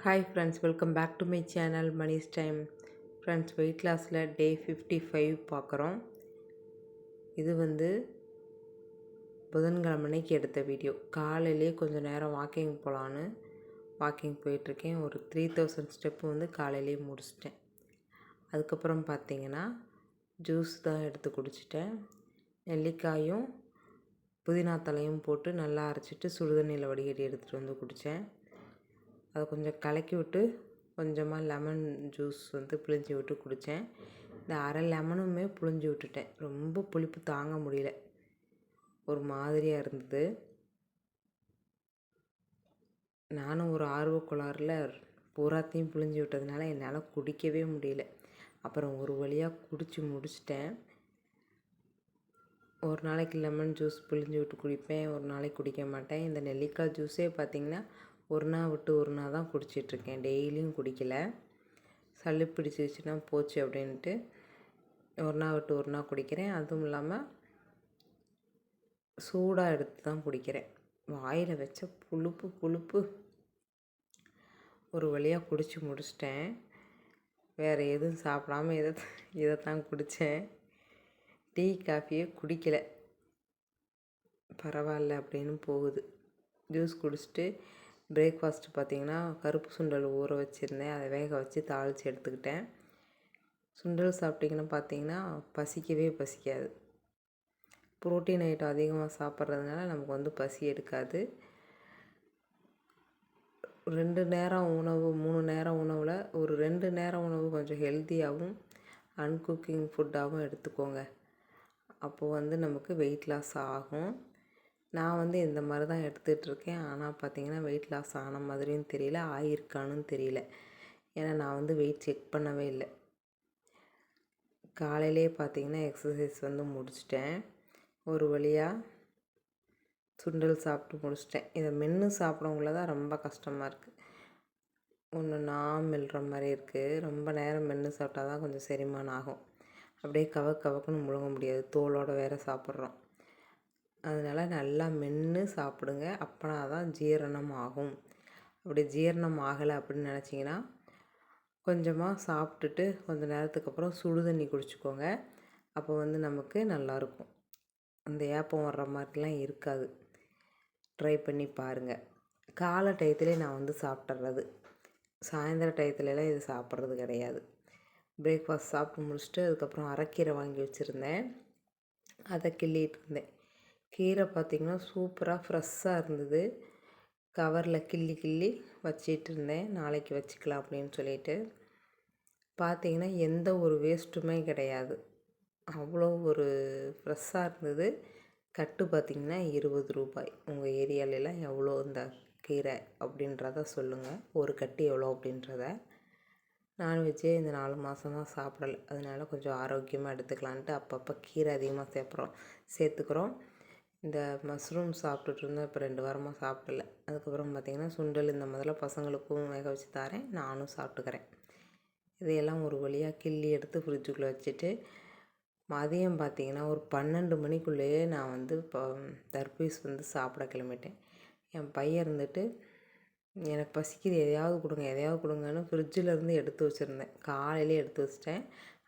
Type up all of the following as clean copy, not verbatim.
Hi friends, welcome back to my channel Mani's time. Friends, weight லாஸில் day 55 பார்க்குறோம். இது புதன்கிழமைக்கு எடுத்த வீடியோ. காலையிலே கொஞ்சம் நேரம் வாக்கிங் போகலான்னு வாக்கிங் போயிட்டுருக்கேன். ஒரு 3000 ஸ்டெப்பு காலையிலே முடிச்சிட்டேன். அதுக்கப்புறம் பார்த்திங்கன்னா ஜூஸ் தான் எடுத்து குடிச்சிட்டேன். நெல்லிக்காயும் புதினா தலையும் போட்டு நல்லா அரைச்சிட்டு சுடுதண்ணியில் வடிகட்டி எடுத்துகிட்டு குடித்தேன். அதை கொஞ்சம் கலக்கி விட்டு கொஞ்சமாக லெமன் ஜூஸ் பிழிஞ்சி விட்டு குடித்தேன். இந்த அரை லெமனுமே புழிஞ்சி விட்டுட்டேன். ரொம்ப புளிப்பு தாங்க முடியல, ஒரு மாதிரியாக இருந்தது. நானும் ஒரு ஆர்வக்கோளாறில் பூராத்தையும் புழிஞ்சி விட்டதுனால என்னால் குடிக்கவே முடியல. அப்புறம் ஒரு வழியாக குடித்து முடிச்சிட்டேன். ஒரு நாளைக்கு லெமன் ஜூஸ் பிழிஞ்சி விட்டு குடிப்பேன், ஒரு நாளைக்கு குடிக்க மாட்டேன். இந்த நெல்லிக்காய் ஜூஸே பார்த்திங்கன்னா ஒரு நாள் விட்டு ஒரு நாள் தான் குடிச்சிட்ருக்கேன். டெய்லியும் குடிக்கலை. சளி பிடிச்சிச்சுன்னா போச்சு அப்படின்ட்டு ஒரு நாள் விட்டு ஒரு நாள் குடிக்கிறேன். அதுவும் இல்லாமல் சூடாக எடுத்து தான் குடிக்கிறேன். வாயில் வச்ச புழுப்பு ஒரு வழியாக குடித்து முடிச்சிட்டேன். வேறு எதுவும் சாப்பிடாமல் இதைத்தான் குடித்தேன். டீ காஃபியே குடிக்கலை, பரவாயில்ல அப்படின்னு போகுது. ஜூஸ் குடிச்சிட்டு பிரேக்ஃபாஸ்ட்டு பார்த்திங்கன்னா கருப்பு சுண்டல் ஊற வச்சுருந்தேன். அதை வேக வச்சு தாளித்து எடுத்துக்கிட்டேன். சுண்டல் சாப்பிட்டிங்கன்னா பார்த்திங்கன்னா பசிக்கவே பசிக்காது. புரோட்டீன் ஐட்டம் அதிகமாக சாப்பிட்றதுனால நமக்கு பசி எடுக்காது. 2 நேரம் உணவு 3 நேரம் உணவில் ஒரு 2 நேரம் உணவு கொஞ்சம் ஹெல்த்தியாகவும் அன்குக்கிங் ஃபுட்டாகவும் எடுத்துக்கோங்க. அப்போது நமக்கு வெயிட் லாஸ் ஆகும். நான் இந்த மாதிரி தான் எடுத்துகிட்ருக்கேன். ஆனால் பார்த்திங்கன்னா வெயிட் லாஸ் ஆன மாதிரியும் தெரியல, ஆகியிருக்கானும் தெரியல. ஏன்னா நான் வெயிட் செக் பண்ணவே இல்லை. காலையிலே பார்த்திங்கன்னா எக்ஸசைஸ் முடிச்சிட்டேன். ஒரு வழியாக சுண்டல் சாப்பிட்டு முடிச்சிட்டேன். இதை மென்று சாப்பிட்றவங்கள தான் ரொம்ப கஷ்டமாக இருக்குது. ஒன்று நான் மெல்கிற மாதிரி இருக்குது. ரொம்ப நேரம் மென்று சாப்பிட்டா தான் கொஞ்சம் செரிமானம் ஆகும். அப்படியே கவக்குன்னு முழுங்க முடியாது, தோலோடு வேறு சாப்பிட்றோம். அதனால் நல்லா மென்று சாப்பிடுங்க, அப்போனா தான் ஜீரணம் ஆகும். அப்படி ஜீரணம் ஆகலை அப்படின்னு நினச்சிங்கன்னா கொஞ்சமாக சாப்பிட்டுட்டு கொஞ்சம் நேரத்துக்கு அப்புறம் சுடு தண்ணி குடிச்சிக்கோங்க. அப்போ நமக்கு நல்லாயிருக்கும். அந்த ஏப்பம் வர்ற மாதிரிலாம் இருக்காது. ட்ரை பண்ணி பாருங்கள். காலை டயத்துலேயே நான் சாப்பிட்றது, சாயந்தர டயத்துலலாம் இது சாப்பிட்றது கிடையாது. பிரேக்ஃபாஸ்ட் சாப்பிட்டு முடிச்சுட்டு அதுக்கப்புறம் அரைக்கீரை வாங்கி வச்சுருந்தேன், அதை கிள்ளிகிட்டு இருந்தேன். கீரை பார்த்திங்கன்னா சூப்பராக ஃப்ரெஷ்ஷாக இருந்தது. கவரில் கிள்ளி வச்சிட்டு இருந்தேன், நாளைக்கு வச்சுக்கலாம் அப்படின்னு சொல்லிட்டு. பார்த்திங்கன்னா எந்த ஒரு வேஸ்ட்டுமே கிடையாது, அவ்வளோ ஒரு ஃப்ரெஷ்ஷாக இருந்தது. கட்டு பார்த்திங்கன்னா 20 ரூபாய். உங்கள் ஏரியாலெலாம் எவ்வளோ இந்த கீரை அப்படின்றத சொல்லுங்கள், ஒரு கட்டு எவ்வளோ அப்படின்றத. நான்வெஜ்ஜே இந்த 4 மாதம் தான் சாப்பிடலை, அதனால் கொஞ்சம் ஆரோக்கியமாக எடுத்துக்கலான்ட்டு அப்பப்போ கீரை அதிகமாக சேர்த்துக்கிறோம். இந்த மஷ்ரூம் சாப்பிட்டுட்டு இருந்தேன், இப்போ 2 வாரமாக சாப்பிடல. அதுக்கப்புறம் பார்த்திங்கன்னா சுண்டல் இந்த முதல்ல பசங்களுக்கும் வேக வச்சு தரேன், நானும் சாப்பிட்டுக்கிறேன். இதையெல்லாம் ஒரு வழியாக கிள்ளி எடுத்து ஃப்ரிட்ஜுக்குள்ளே வச்சுட்டு மதியம் பார்த்திங்கன்னா ஒரு 12 மணிக்குள்ளேயே நான் இப்போ தர்பீஸ் சாப்பிட கிளம்பிட்டேன். என் பையன் எனக்கு பசிக்குது, எதையாவது கொடுங்கன்னு ஃப்ரிட்ஜிலேருந்து எடுத்து வச்சுருந்தேன். காலையிலே எடுத்து வச்சிட்டேன்.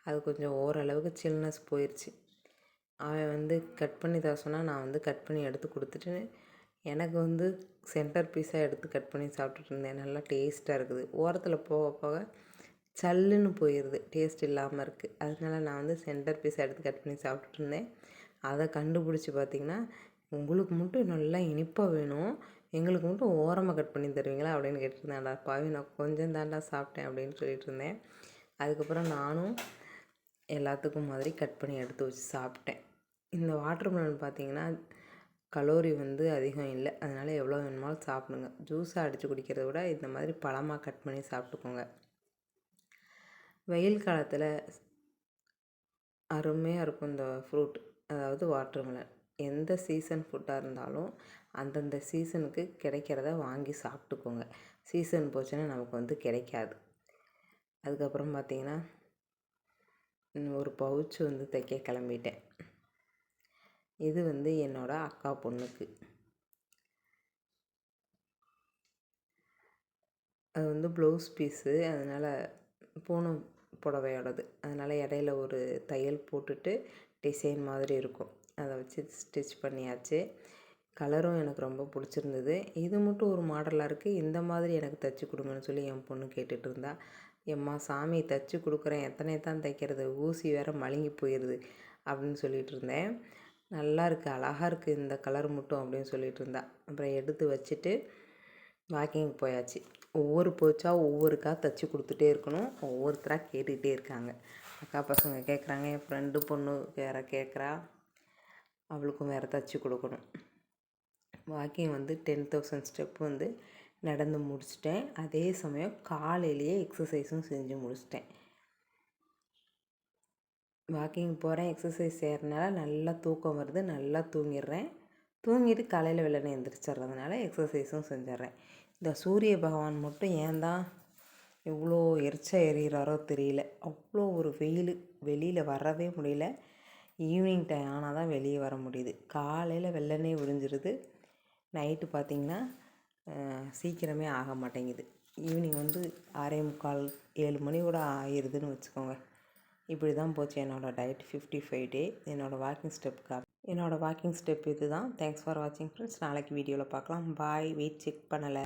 அது கொஞ்சம் ஓரளவுக்கு சில்னஸ் போயிடுச்சு. அவன் கட் பண்ணி தர சொன்னால் நான் கட் பண்ணி எடுத்து கொடுத்துட்டு எனக்கு சென்டர் பீஸாக எடுத்து கட் பண்ணி சாப்பிட்டுட்டு இருந்தேன். நல்லா டேஸ்ட்டாக இருக்குது. ஓரத்தில் போக போக சல்லுன்னு போயிடுது, டேஸ்ட் இல்லாமல் இருக்குது. அதனால நான் சென்டர் பீஸாக எடுத்து கட் பண்ணி சாப்பிட்டுட்டு இருந்தேன். அதை கண்டுபிடிச்சி பார்த்திங்கன்னா, உங்களுக்கு மட்டும் நல்லா இனிப்பாக வேணும், எங்களுக்கு மட்டும் ஓரமாக கட் பண்ணி தருவீங்களா அப்படின்னு கேட்டிருந்தேன்டா பாவி, நான் கொஞ்சம் தாண்டா சாப்பிட்டேன் அப்படின்னு சொல்லிட்டு இருந்தேன். அதுக்கப்புறம் நானும் எல்லாத்துக்கும் மாதிரி கட் பண்ணி எடுத்து வச்சு சாப்பிட்டேன். இந்த வாட்டர்மெலன் பார்த்திங்கன்னா கலோரி அதிகம் இல்லை, அதனால் எவ்வளோ வேணுமாலும் சாப்பிடுங்க. ஜூஸாக அடித்து குடிக்கிறத விட இந்த மாதிரி பழமாக கட் பண்ணி சாப்பிட்டுக்கோங்க. வெயில் காலத்தில் அருமையாக இருக்கும் இந்த ஃப்ரூட், அதாவது வாட்டர்மெலன். எந்த சீசன் ஃபுட்டாக இருந்தாலும் அந்தந்த சீசனுக்கு கிடைக்கிறத வாங்கி சாப்பிட்டுக்கோங்க. சீசன் போச்சுன்னா நமக்கு கிடைக்காது. அதுக்கப்புறம் பார்த்திங்கன்னா ஒரு பவுச்சு தைக்க கிளம்பிட்டேன். இது என்னோடய அக்கா பொண்ணுக்கு. அது வந்து ப்ளவுஸ் பீஸு, அதனால் பூனம் புடவையோடது. அதனால் இடையில ஒரு தையல் போட்டுட்டு டிசைன் மாதிரி இருக்கும். அதை வச்சு ஸ்டிச் பண்ணியாச்சு. கலரும் எனக்கு ரொம்ப பிடிச்சிருந்தது. இது மட்டும் ஒரு மாடலாக இருக்குது, இந்த மாதிரி எனக்கு தைச்சி கொடுங்கன்னு சொல்லி என் பொண்ணு கேட்டுட்டு இருந்தா. எம்மா சாமி தைச்சி கொடுக்குறேன், எத்தனை தான் தைக்கிறது, ஊசி வேறு மழுங்கி போயிடுது அப்படின்னு சொல்லிகிட்டு இருந்தேன். நல்லா இருக்குது, அழகாக இருக்குது இந்த கலர் மட்டும் அப்படின்னு சொல்லிகிட்டு இருந்தா. அப்புறம் எடுத்து வச்சுட்டு வாக்கிங் போயாச்சு. ஒவ்வொரு போச்சா ஒவ்வொருக்கா தைச்சி கொடுத்துட்டே இருக்கணும். ஒவ்வொருத்தராக கேட்டுக்கிட்டே இருக்காங்க. அக்கா பசங்க கேட்குறாங்க, என் ஃப்ரெண்டு பொண்ணு வேறு கேட்குறா, அவளுக்கும் வேறு தைச்சி கொடுக்கணும். வாக்கிங் வந்து 10,000 ஸ்டெப் வந்து நடந்து முடிச்சிட்டேன். அதே சமயம் காலையிலேயே எக்ஸசைஸும் செஞ்சு முடிச்சிட்டேன். வாக்கிங் போகிறேன், எக்ஸசைஸ் செய்கிறதுனால நல்லா தூக்கம் வருது, நல்லா தூங்கிடுறேன். தூங்கிட்டு காலையில் வெள்ளனே எழுந்திரிச்சிட்றதுனால எக்ஸசைஸும் செஞ்சிட்றேன். இந்த சூரிய பகவான் மட்டும் ஏன் தான் இவ்வளோ எரிகிறாரோ தெரியல. அவ்வளோ ஒரு வெயில், வெளியில் வரவே முடியல. ஈவினிங் டைம் ஆனால் தான் வெளியே வர முடியுது. காலையில் வெள்ளனே விடிஞ்சிருது. நைட்டு பார்த்திங்கன்னா சீக்கிரமே ஆக மாட்டேங்குது. ஈவினிங் வந்து 6:45 7 மணி கூட ஆயிடுதுன்னு வச்சுக்கோங்க. இப்படி தான் போச்சு என்னோடய டயட் 55 டே. என்னோடய வாக்கிங் ஸ்டெப் இது தான். தேங்க்ஸ் ஃபார் வாட்சிங் ஃப்ரெண்ட்ஸ். நாளைக்கு வீடியோவில் பார்க்கலாம். பாய். வெயிட் செக் பண்ணலை.